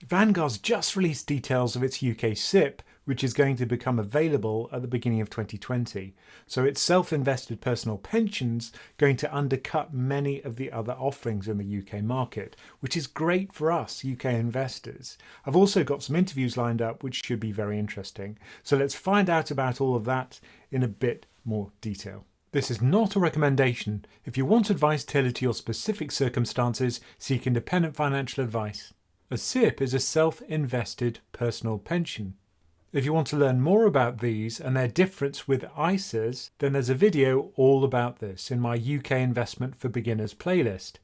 Vanguard's just released details of its UK SIPP, which is going to become available at the beginning of 2020. So its self-invested personal pensions going to undercut many of the other offerings in the UK market, which is great for us UK investors. I've also got some interviews lined up which should be very interesting. So let's find out about all of that in a bit more detail. This is not a recommendation. If you want advice tailored to your specific circumstances, seek independent financial advice. A SIPP is a self-invested personal pension. If you want to learn more about these and their difference with ISAs, then there's a video all about this in my UK Investment for Beginners playlist.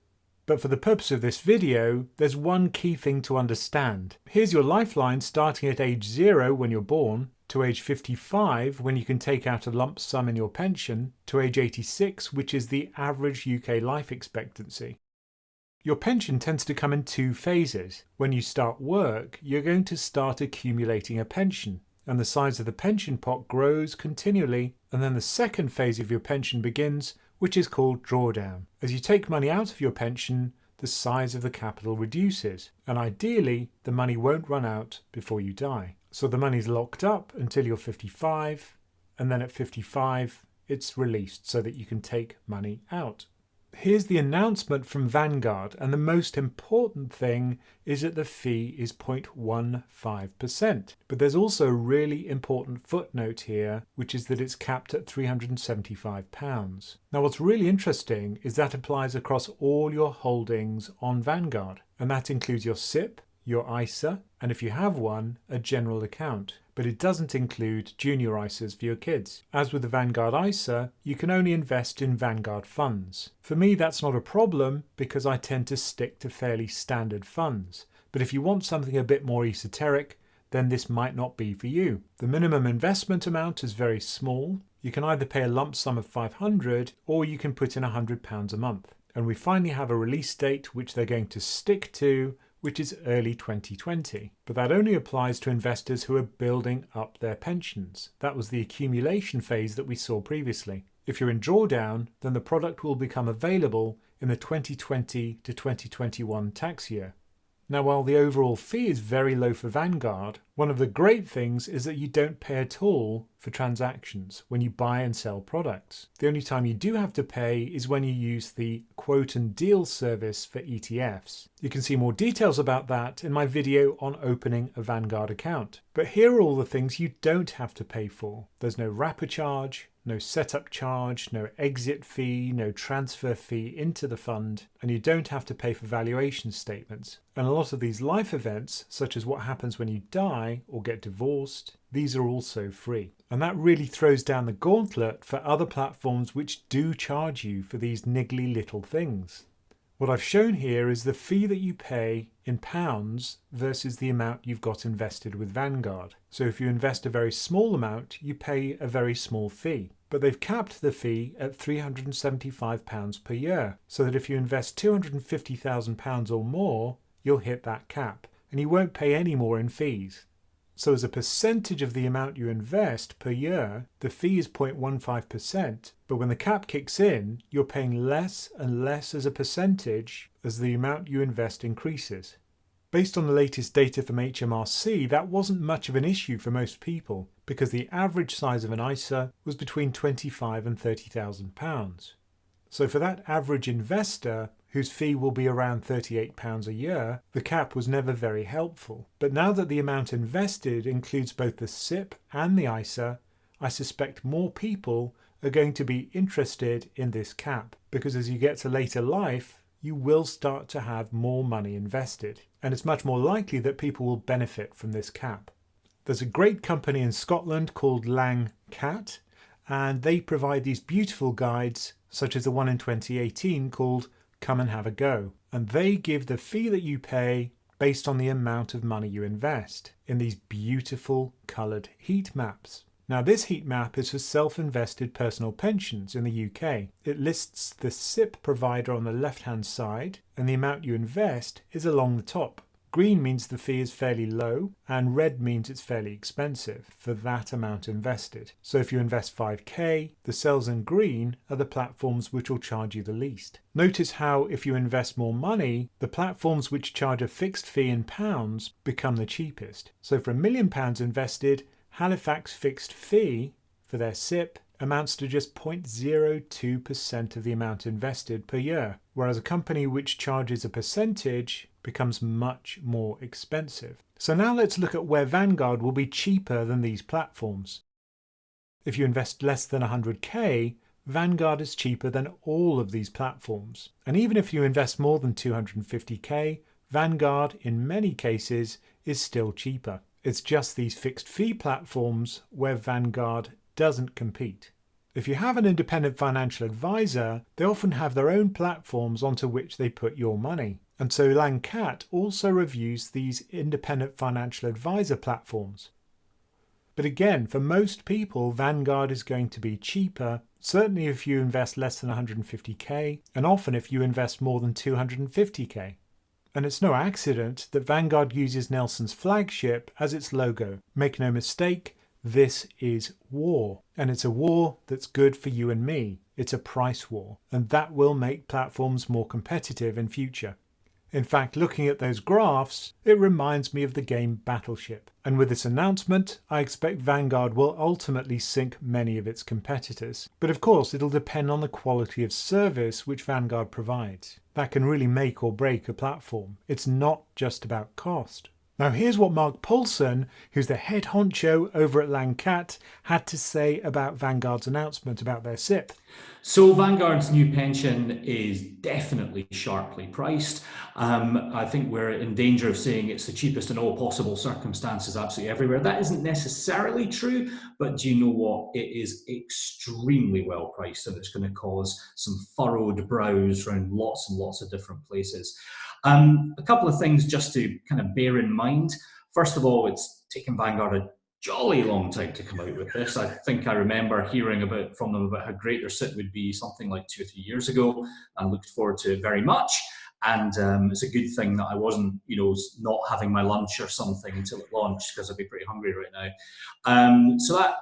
But for the purpose of this video, there's one key thing to understand. Here's your lifeline starting at age 0 when you're born, to age 55 when you can take out a lump sum in your pension, to age 86 which is the average UK life expectancy. Your pension tends to come in 2 phases. When you start work, you're going to start accumulating a pension, and the size of the pension pot grows continually, and then the second phase of your pension begins, which is called drawdown. As you take money out of your pension, the size of the capital reduces, and ideally the money won't run out before you die. So the money's locked up until you're 55, and then at 55 it's released so that you can take money out. Here's the announcement from Vanguard, and the most important thing is that the fee is 0.15%. But there's also a really important footnote here, which is that it's capped at £375. Now what's really interesting is that applies across all your holdings on Vanguard, and that includes your SIPP, your ISA, and if you have one, a general account. But it doesn't include junior ISAs for your kids. As with the Vanguard ISA, you can only invest in Vanguard funds. For me, that's not a problem because I tend to stick to fairly standard funds. But if you want something a bit more esoteric, then this might not be for you. The minimum investment amount is very small. You can either pay a lump sum of £500 or you can put in £100 a month. And we finally have a release date which they're going to stick to, which is early 2020. But that only applies to investors who are building up their pensions. That was the accumulation phase that we saw previously. If you're in drawdown, then the product will become available in the 2020 to 2021 tax year. Now, while the overall fee is very low for Vanguard, one of the great things is that you don't pay at all for transactions when you buy and sell products. The only time you do have to pay is when you use the quote and deal service for ETFs. You can see more details about that in my video on opening a Vanguard account. But here are all the things you don't have to pay for. There's no wrapper charge, no setup charge, no exit fee, no transfer fee into the fund, and you don't have to pay for valuation statements. And a lot of these life events, such as what happens when you die or get divorced, these are also free. And that really throws down the gauntlet for other platforms which do charge you for these niggly little things. What I've shown here is the fee that you pay in pounds versus the amount you've got invested with Vanguard. So if you invest a very small amount, you pay a very small fee. But they've capped the fee at £375 per year, so that if you invest £250,000 or more, you'll hit that cap, and you won't pay any more in fees. So as a percentage of the amount you invest per year, the fee is 0.15%, but when the cap kicks in, you're paying less and less as a percentage as the amount you invest increases. Based on the latest data from HMRC, that wasn't much of an issue for most people, because the average size of an ISA was between £25,000 and £30,000. So for that average investor, whose fee will be around £38 a year, the cap was never very helpful. But now that the amount invested includes both the SIPP and the ISA, I suspect more people are going to be interested in this cap, because as you get to later life, you will start to have more money invested. And it's much more likely that people will benefit from this cap. There's a great company in Scotland called Lang Cat, and they provide these beautiful guides, such as the one in 2018 called Come and Have a Go. And they give the fee that you pay based on the amount of money you invest in these beautiful coloured heat maps. Now this heat map is for self-invested personal pensions in the UK. It lists the SIPP provider on the left hand side and the amount you invest is along the top. Green means the fee is fairly low, and red means it's fairly expensive for that amount invested. So if you invest 5k, the cells in green are the platforms which will charge you the least. Notice how if you invest more money, the platforms which charge a fixed fee in pounds become the cheapest. So for £1 million invested, Halifax fixed fee for their SIPP amounts to just 0.02% of the amount invested per year, whereas a company which charges a percentage becomes much more expensive. So now let's look at where Vanguard will be cheaper than these platforms. If you invest less than 100k, Vanguard is cheaper than all of these platforms. And even if you invest more than 250k, Vanguard in many cases is still cheaper. It's just these fixed fee platforms where Vanguard doesn't compete. If you have an independent financial advisor, they often have their own platforms onto which they put your money. And so Lancat also reviews these independent financial advisor platforms. But again, for most people, Vanguard is going to be cheaper, certainly if you invest less than 150k, and often if you invest more than 250k. And it's no accident that Vanguard uses Nelson's flagship as its logo. Make no mistake, this is war. And it's a war that's good for you and me. It's a price war. And that will make platforms more competitive in future. In fact, looking at those graphs, it reminds me of the game Battleship. And with this announcement, I expect Vanguard will ultimately sink many of its competitors. But of course, it'll depend on the quality of service which Vanguard provides. That can really make or break a platform. It's not just about cost. Now here's what Mark Polson, who's the head honcho over at Lancat, had to say about Vanguard's announcement about their SIPP. So Vanguard's new pension is definitely sharply priced. I think we're in danger of saying it's the cheapest in all possible circumstances absolutely everywhere. That isn't necessarily true, but do you know what? It is extremely well priced, and it's going to cause some furrowed brows around lots and lots of different places. A couple of things just to kind of bear in mind. First of all, it's taken Vanguard a jolly long time to come out with this. I think I remember hearing from them about how great their SIPP would be something like 2 or 3 years ago, and looked forward to it very much. And it's a good thing that I wasn't, not having my lunch or something until it launched, because I'd be pretty hungry right now. So that,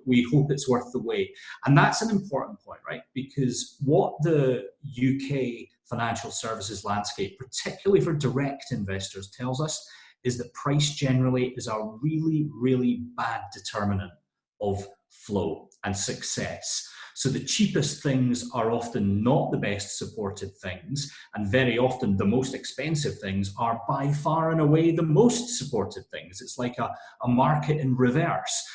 we hope it's worth the wait. And that's an important point, right? Because what the UK financial services landscape, particularly for direct investors, tells us is that price generally is a really, really bad determinant of flow and success. So the cheapest things are often not the best supported things, and very often the most expensive things are by far and away the most supported things. It's like a market in reverse.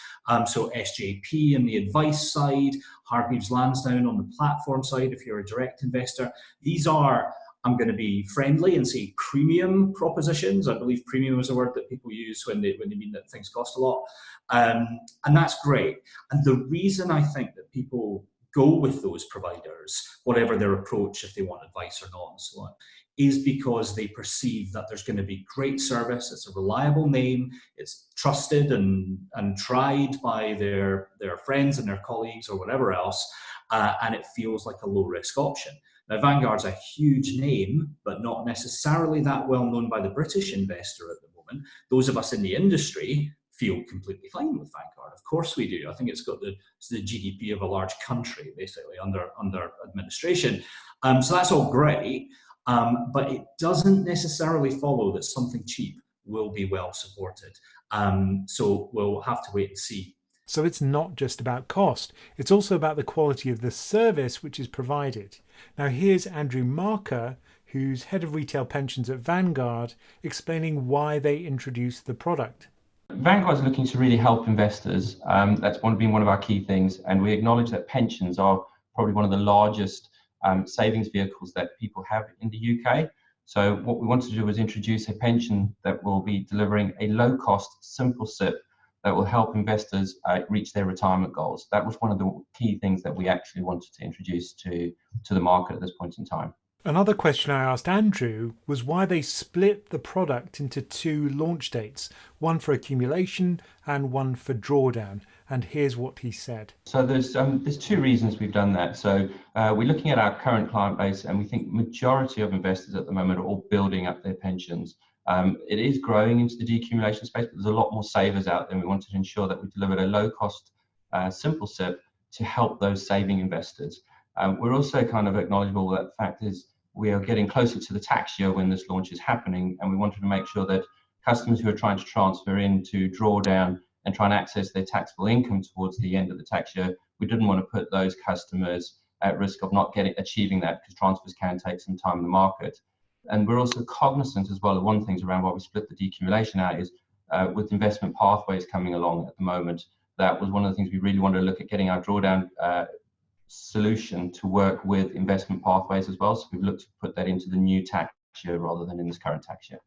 So SJP on the advice side, Hargreaves Lansdown on the platform side, if you're a direct investor, these are, I'm going to be friendly and say, premium propositions. I believe premium is a word that people use when they mean that things cost a lot. And that's great. And the reason I think that people go with those providers, whatever their approach, if they want advice or not and so on, is because they perceive that there's going to be great service, it's a reliable name, it's trusted and tried by their friends and their colleagues or whatever else, and it feels like a low-risk option. Now, Vanguard's a huge name, but not necessarily that well known by the British investor at the moment. Those of us in the industry feel completely fine with Vanguard. Of course we do. I think it's got the GDP of a large country, basically, under administration. So that's all great, but it doesn't necessarily follow that something cheap will be well supported. So we'll have to wait and see. So it's not just about cost, it's also about the quality of the service which is provided. Now here's Andrew Marker, who's head of retail pensions at Vanguard, explaining why they introduced the product. Vanguard's looking to really help investors. That's been one of our key things, and we acknowledge that pensions are probably one of the largest savings vehicles that people have in the UK. So what we wanted to do was introduce a pension that will be delivering a low-cost, simple SIPP that will help investors reach their retirement goals. That was one of the key things that we actually wanted to introduce to the market at this point in time. Another question I asked Andrew was why they split the product into 2 launch dates, one for accumulation and one for drawdown. And here's what he said. So there's 2 reasons we've done that. So we're looking at our current client base, and we think majority of investors at the moment are all building up their pensions. It is growing into the decumulation space, but there's a lot more savers out there. We wanted to ensure that we delivered a low-cost, simple SIP to help those saving investors. We're also kind of acknowledgeable that the fact is we are getting closer to the tax year when this launch is happening, and we wanted to make sure that customers who are trying to transfer into drawdown and try and access their taxable income towards the end of the tax year, we didn't want to put those customers at risk of not achieving that, because transfers can take some time in the market. And we're also cognizant as well of one of the things around why we split the decumulation out is with investment pathways coming along at the moment, that was one of the things we really wanted to look at, getting our drawdown solution to work with investment pathways as well. So we've looked to put that into the new tax year rather than in this current tax year.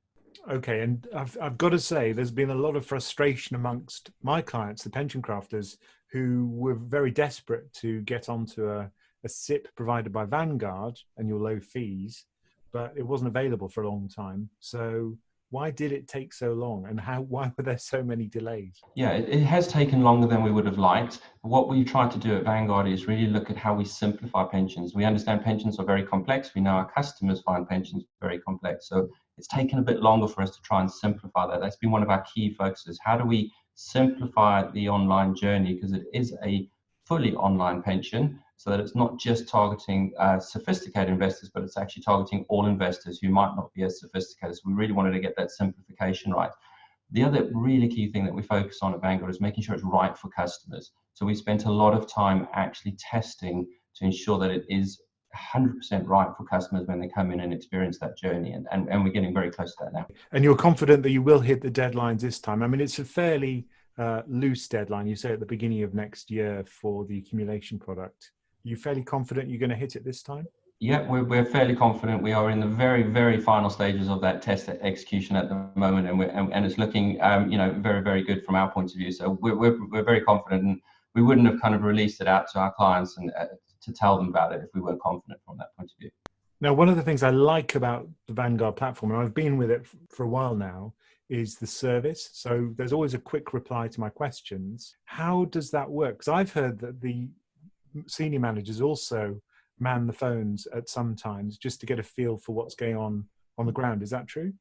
Okay, and I've got to say, there's been a lot of frustration amongst my clients, the pension crafters, who were very desperate to get onto a SIP provided by Vanguard and your low fees, but it wasn't available for a long time. So why did it take so long, and why were there so many delays? Yeah, it has taken longer than we would have liked. What we tried to do at Vanguard is really look at how we simplify pensions. We understand pensions are very complex. We know our customers find pensions very complex. So it's taken a bit longer for us to try and simplify that. That's been one of our key focuses. How do we simplify the online journey? Because it is a fully online pension, so that it's not just targeting sophisticated investors, but it's actually targeting all investors who might not be as sophisticated. So we really wanted to get that simplification right. The other really key thing that we focus on at Vanguard is making sure it's right for customers. So we spent a lot of time actually testing to ensure that it is 100% right for customers when they come in and experience that journey, and we're getting very close to that now. And you're confident that you will hit the deadlines this time? I mean, it's a fairly loose deadline. You say at the beginning of next year for the accumulation product. Are you fairly confident you're going to hit it this time? Yeah, we're fairly confident. We are in the very, very final stages of that test execution at the moment, and it's looking, very, very good from our point of view. So we're very confident, and we wouldn't have kind of released it out to our clients and to tell them about it if we weren't confident from that point of view. Now, one of the things I like about the Vanguard platform, and I've been with it for a while now, is the service. So there's always a quick reply to my questions. How does that work? Because I've heard that the senior managers also man the phones at some times just to get a feel for what's going on the ground. Is that true?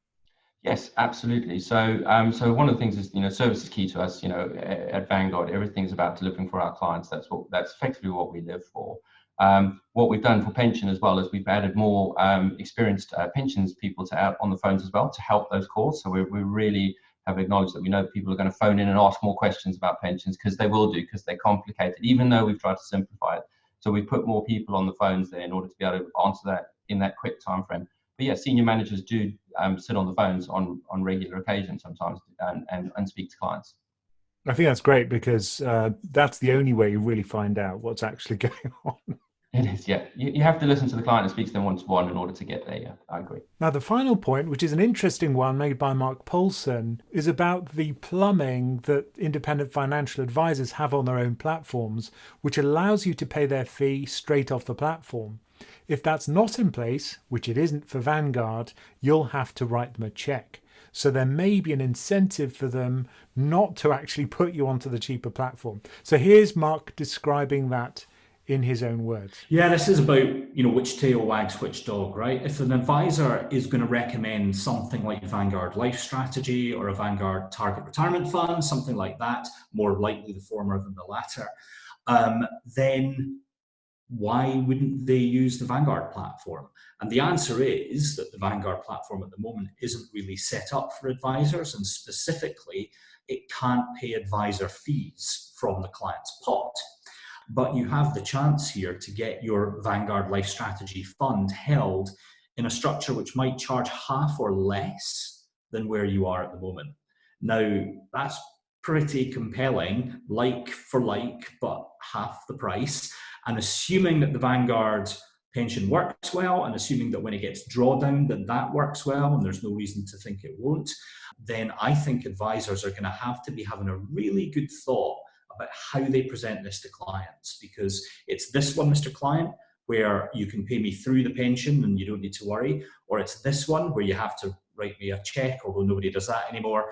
Yes, absolutely. So one of the things is, service is key to us. At Vanguard, everything's about delivering for our clients. That's effectively what we live for. What we've done for pension as well is we've added more experienced pensions people out on the phones as well to help those calls. So we really have acknowledged that we know people are going to phone in and ask more questions about pensions, because they will do, because they're complicated, even though we've tried to simplify it. So we put more people on the phones there in order to be able to answer that in that quick time frame. But yeah, senior managers do sit on the phones on regular occasions sometimes and speak to clients. I think that's great, because that's the only way you really find out what's actually going on. It is, yeah. You have to listen to the client and speak to them one-to-one in order to get there, yeah. I agree. Now, the final point, which is an interesting one made by Mark Polson, is about the plumbing that independent financial advisors have on their own platforms, which allows you to pay their fee straight off the platform. If that's not in place, which it isn't for Vanguard, you'll have to write them a check. So there may be an incentive for them not to actually put you onto the cheaper platform. So here's Mark describing that in his own words. Yeah, this is about, which tail wags which dog, right? If an advisor is going to recommend something like Vanguard Life Strategy or a Vanguard Target Retirement Fund, something like that, more likely the former than the latter, then why wouldn't they use the Vanguard platform? And the answer is that the Vanguard platform at the moment isn't really set up for advisors, and specifically, it can't pay advisor fees from the client's pot. But you have the chance here to get your Vanguard Life Strategy fund held in a structure which might charge half or less than where you are at the moment. Now, that's pretty compelling, like for like, but half the price. And assuming that the Vanguard pension works well, and assuming that when it gets drawdown that works well, and there's no reason to think it won't, then I think advisors are going to have to be having a really good thought about how they present this to clients, because it's this one, Mr. Client, where you can pay me through the pension and you don't need to worry, or it's this one where you have to write me a check, although nobody does that anymore.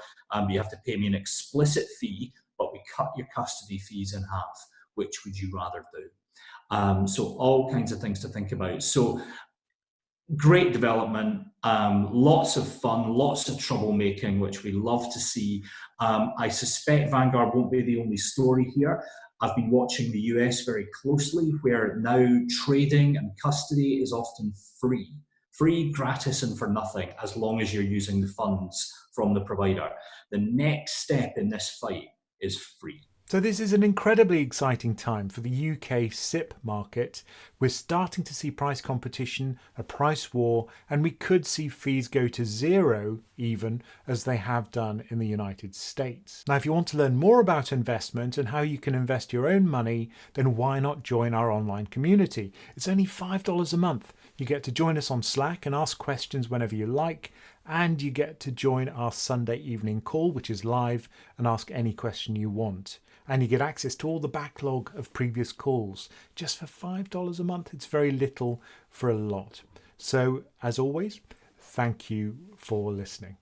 You have to pay me an explicit fee, but we cut your custody fees in half. Which would you rather do? So all kinds of things to think about. So great development, lots of fun, lots of troublemaking, which we love to see. I suspect Vanguard won't be the only story here. I've been watching the US very closely, where now trading and custody is often free, gratis, and for nothing, as long as you're using the funds from the provider. The next step in this fight is free. So this is an incredibly exciting time for the UK SIPP market. We're starting to see price competition, a price war, and we could see fees go to zero even, as they have done in the United States. Now, if you want to learn more about investment and how you can invest your own money, then why not join our online community? It's only $5 a month. You get to join us on Slack and ask questions whenever you like, and you get to join our Sunday evening call, which is live, and ask any question you want. And you get access to all the backlog of previous calls. Just for $5 a month, it's very little for a lot. So, as always, thank you for listening.